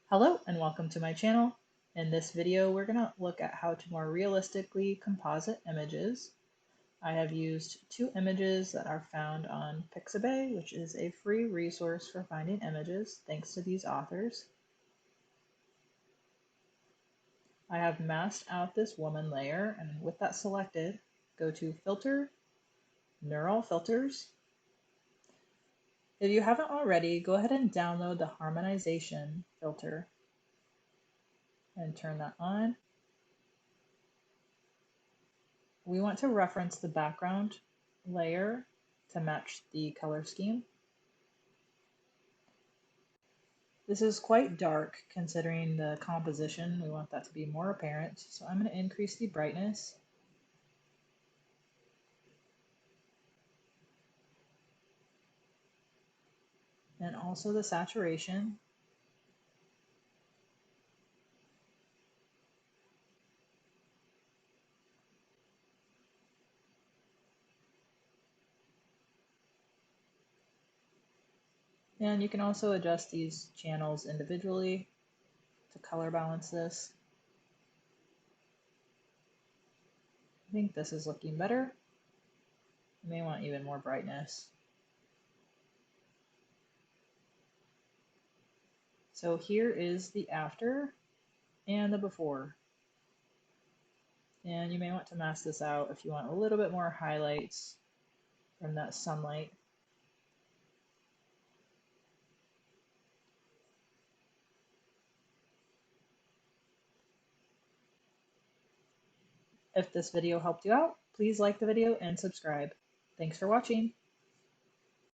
Hello and welcome to my channel. In this video, we're going to look at how to more realistically composite images. I have used two images that are found on Pixabay, which is a free resource for finding images, thanks to these authors. I have masked out this woman layer, and with that selected, go to Filter, Neural Filters. If you haven't already, go ahead and download the Harmonization filter and turn that on. We want to reference the background layer to match the color scheme. This is quite dark considering the composition. We want that to be more apparent. So I'm going to increase the brightness. And also the saturation. And you can also adjust these channels individually to color balance this. I think this is looking better. You may want even more brightness. So here is the after and the before. And you may want to mask this out if you want a little bit more highlights from that sunlight. If this video helped you out, please like the video and subscribe. Thanks for watching.